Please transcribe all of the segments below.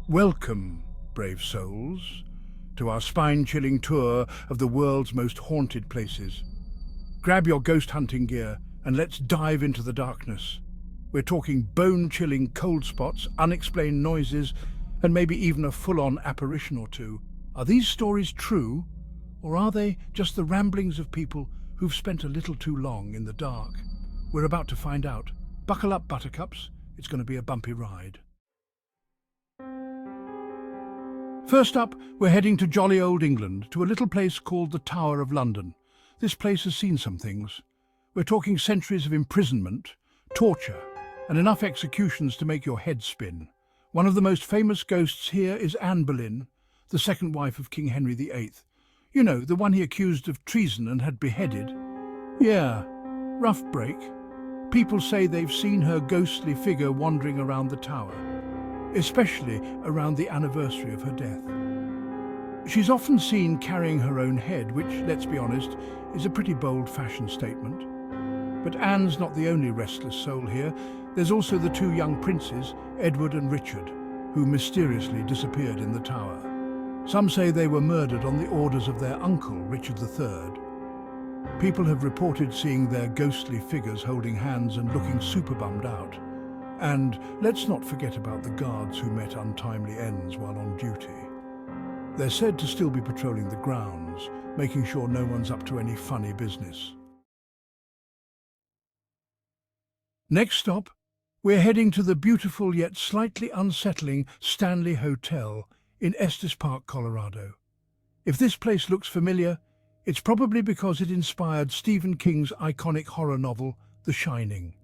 Welcome, brave souls, to our spine-chilling tour of the world's most haunted places. Grab your ghost hunting gear and let's dive into the darkness. We're talking bone-chilling cold spots, unexplained noises, and maybe even a full-on apparition or two. Are these stories true, or are they just the ramblings of people who've spent a little too long in the dark? We're about to find out. Buckle up, buttercups. It's going to be a bumpy ride. First up, we're heading to jolly old England, to a little place called the Tower of London. This place has seen some things. We're talking centuries of imprisonment, torture, and enough executions to make your head spin. One of the most famous ghosts here is Anne Boleyn, the second wife of King Henry VIII. You know, the one he accused of treason and had beheaded. Yeah, rough break. People say they've seen her ghostly figure wandering around the tower, especially around the anniversary of her death. She's often seen carrying her own head, which, let's be honest, is a pretty bold fashion statement. But Anne's not the only restless soul here. There's also the two young princes, Edward and Richard, who mysteriously disappeared in the tower. Some say they were murdered on the orders of their uncle, Richard III. People have reported seeing their ghostly figures holding hands and looking super bummed out. And let's not forget about the guards who met untimely ends while on duty. They're said to still be patrolling the grounds, making sure no one's up to any funny business. Next stop, we're heading to the beautiful yet slightly unsettling Stanley Hotel in Estes Park, Colorado. If this place looks familiar, it's probably because it inspired Stephen King's iconic horror novel, The Shining.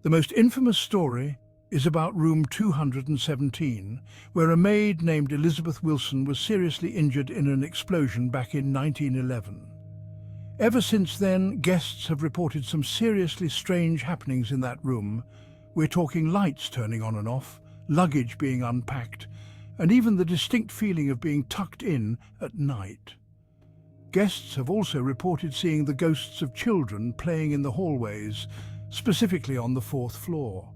The most infamous story is about room 217, where a maid named Elizabeth Wilson was seriously injured in an explosion back in 1911. Ever since then, guests have reported some seriously strange happenings in that room. We're talking lights turning on and off, luggage being unpacked, and even the distinct feeling of being tucked in at night. Guests have also reported seeing the ghosts of children playing in the hallways, specifically on the 4th floor.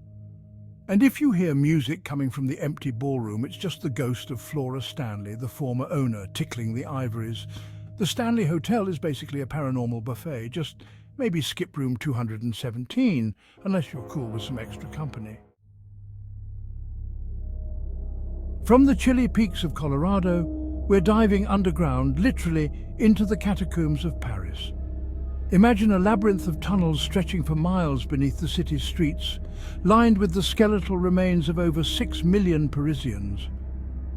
And if you hear music coming from the empty ballroom, it's just the ghost of Flora Stanley, the former owner, tickling the ivories. The Stanley Hotel is basically a paranormal buffet, just maybe skip room 217, unless you're cool with some extra company. From the chilly peaks of Colorado, we're diving underground, literally, into the Catacombs of Paris. Imagine a labyrinth of tunnels stretching for miles beneath the city's streets, lined with the skeletal remains of over 6 million Parisians.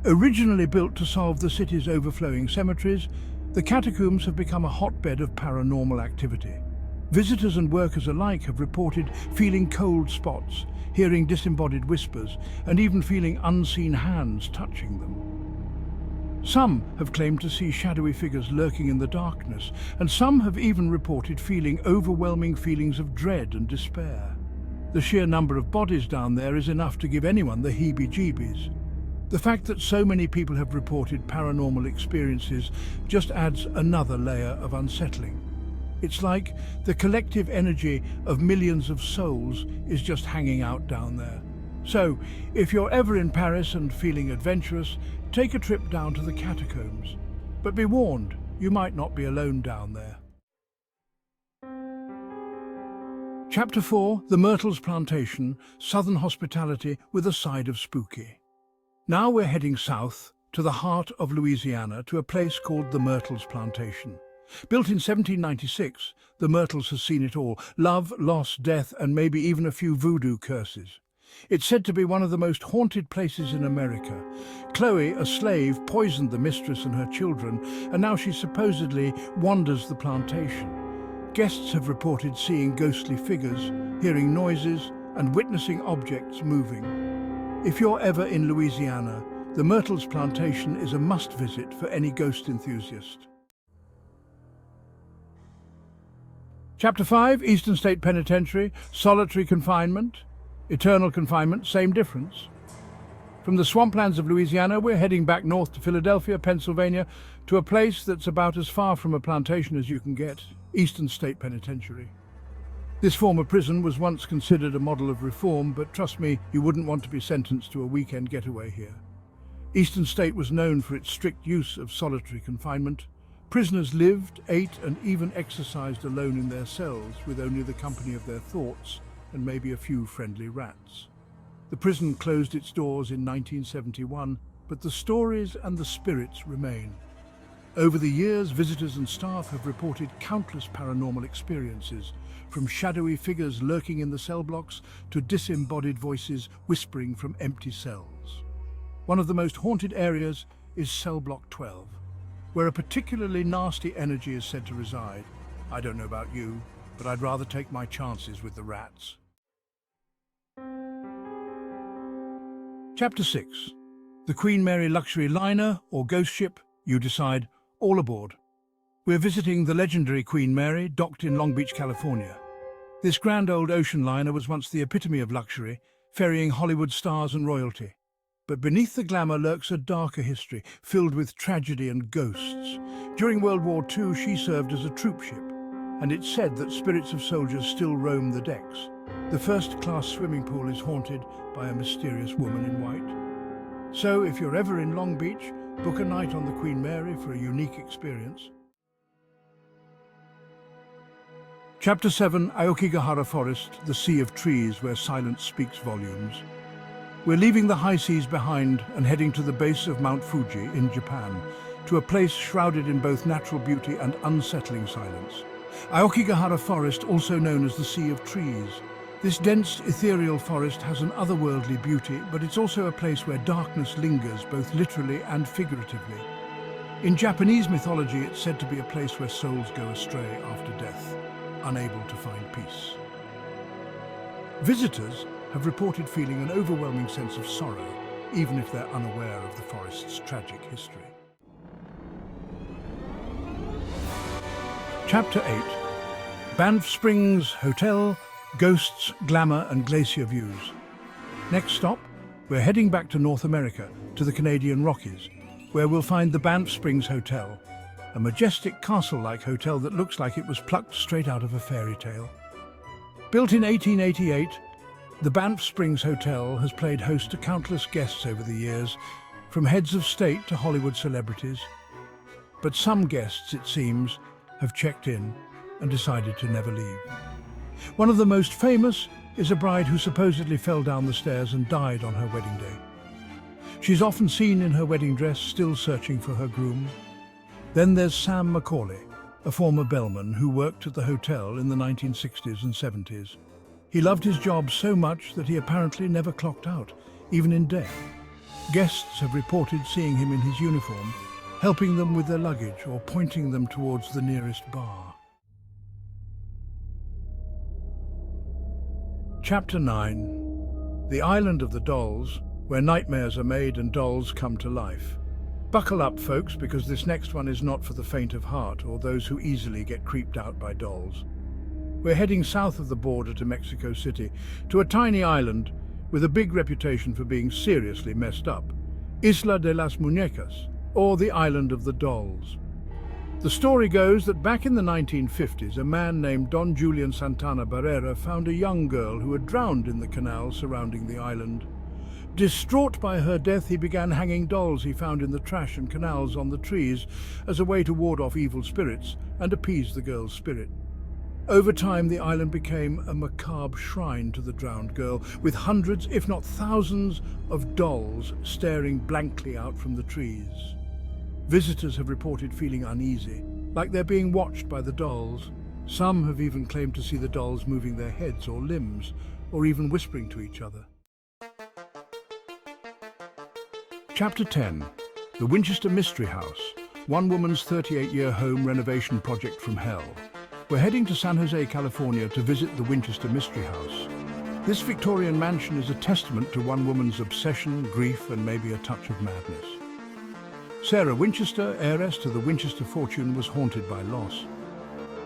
Originally built to solve the city's overflowing cemeteries, the catacombs have become a hotbed of paranormal activity. Visitors and workers alike have reported feeling cold spots, hearing disembodied whispers, and even feeling unseen hands touching them. Some have claimed to see shadowy figures lurking in the darkness, and some have even reported feeling overwhelming feelings of dread and despair. The sheer number of bodies down there is enough to give anyone the heebie-jeebies. The fact that so many people have reported paranormal experiences just adds another layer of unsettling. It's like the collective energy of millions of souls is just hanging out down there. So, if you're ever in Paris and feeling adventurous, take a trip down to the catacombs. But be warned, you might not be alone down there. Chapter 4, The Myrtle Plantation, Southern Hospitality with a Side of Spooky. Now we're heading south, to the heart of Louisiana, to a place called the Myrtle Plantation. Built in 1796, the Myrtles has seen it all: love, loss, death, and maybe even a few voodoo curses. It's said to be one of the most haunted places in America. Chloe, a slave, poisoned the mistress and her children, and now she supposedly wanders the plantation. Guests have reported seeing ghostly figures, hearing noises, and witnessing objects moving. If you're ever in Louisiana, the Myrtle Plantation is a must-visit for any ghost enthusiast. Chapter 5, Eastern State Penitentiary, Solitary Confinement. Eternal confinement, same difference. From the swamplands of Louisiana, we're heading back north to Philadelphia, Pennsylvania, to a place that's about as far from a plantation as you can get, Eastern State Penitentiary. This former prison was once considered a model of reform, but trust me, you wouldn't want to be sentenced to a weekend getaway here. Eastern State was known for its strict use of solitary confinement. Prisoners lived, ate, and even exercised alone in their cells, with only the company of their thoughts and maybe a few friendly rats. The prison closed its doors in 1971, but the stories and the spirits remain. Over the years, visitors and staff have reported countless paranormal experiences, from shadowy figures lurking in the cell blocks to disembodied voices whispering from empty cells. One of the most haunted areas is cell block 12, where a particularly nasty energy is said to reside. I don't know about you, but I'd rather take my chances with the rats. Chapter 6. The Queen Mary luxury liner or ghost ship, you decide. All aboard. We're visiting the legendary Queen Mary, docked in Long Beach, California. This grand old ocean liner was once the epitome of luxury, ferrying Hollywood stars and royalty. But beneath the glamour lurks a darker history, filled with tragedy and ghosts. During World War II, she served as a troop ship, and it's said that spirits of soldiers still roam the decks. The first-class swimming pool is haunted by a mysterious woman in white. So, if you're ever in Long Beach, book a night on the Queen Mary for a unique experience. Chapter 7, Aokigahara Forest, the sea of trees where silence speaks volumes. We're leaving the high seas behind and heading to the base of Mount Fuji in Japan, to a place shrouded in both natural beauty and unsettling silence. Aokigahara Forest, also known as the Sea of Trees. This dense, ethereal forest has an otherworldly beauty, but it's also a place where darkness lingers, both literally and figuratively. In Japanese mythology, it's said to be a place where souls go astray after death, unable to find peace. Visitors have reported feeling an overwhelming sense of sorrow, even if they're unaware of the forest's tragic history. Chapter 8. Banff Springs Hotel, Ghosts, Glamour and Glacier Views. Next stop, we're heading back to North America, to the Canadian Rockies, where we'll find the Banff Springs Hotel, a majestic castle-like hotel that looks like it was plucked straight out of a fairy tale. Built in 1888, the Banff Springs Hotel has played host to countless guests over the years, from heads of state to Hollywood celebrities. But some guests, it seems, have checked in and decided to never leave. One of the most famous is a bride who supposedly fell down the stairs and died on her wedding day. She's often seen in her wedding dress, still searching for her groom. Then there's Sam Macaulay, a former bellman who worked at the hotel in the 1960s and 70s. He loved his job so much that he apparently never clocked out, even in death. Guests have reported seeing him in his uniform, helping them with their luggage or pointing them towards the nearest bar. Chapter 9. The Island of the Dolls, where nightmares are made and dolls come to life. Buckle up, folks, because this next one is not for the faint of heart or those who easily get creeped out by dolls. We're heading south of the border to Mexico City, to a tiny island with a big reputation for being seriously messed up, Isla de las Muñecas, or the Island of the Dolls. The story goes that back in the 1950s, a man named Don Julian Santana Barrera found a young girl who had drowned in the canal surrounding the island. Distraught by her death, he began hanging dolls he found in the trash and canals on the trees as a way to ward off evil spirits and appease the girl's spirit. Over time, the island became a macabre shrine to the drowned girl, with hundreds, if not thousands, of dolls staring blankly out from the trees. Visitors have reported feeling uneasy, like they're being watched by the dolls. Some have even claimed to see the dolls moving their heads or limbs, or even whispering to each other. Chapter 10. The Winchester Mystery House, one woman's 38-year home renovation project from hell. We're heading to San Jose, California to visit the Winchester Mystery House. This Victorian mansion is a testament to one woman's obsession, grief, and maybe a touch of madness. Sarah Winchester, heiress to the Winchester fortune, was haunted by loss.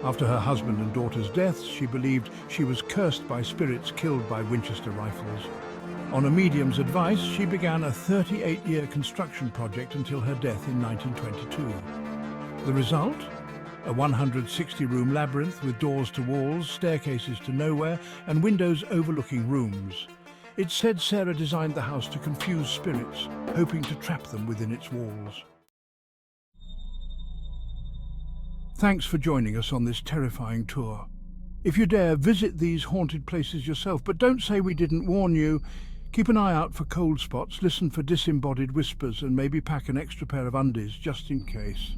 After her husband and daughter's deaths, she believed she was cursed by spirits killed by Winchester rifles. On a medium's advice, she began a 38-year construction project until her death in 1922. The result? A 160-room labyrinth with doors to walls, staircases to nowhere, and windows overlooking rooms. It's said Sarah designed the house to confuse spirits, hoping to trap them within its walls. Thanks for joining us on this terrifying tour. If you dare, visit these haunted places yourself, but don't say we didn't warn you. Keep an eye out for cold spots, listen for disembodied whispers, and maybe pack an extra pair of undies just in case.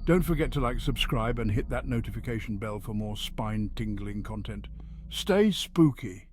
Don't forget to subscribe, and hit that notification bell for more spine-tingling content. Stay spooky.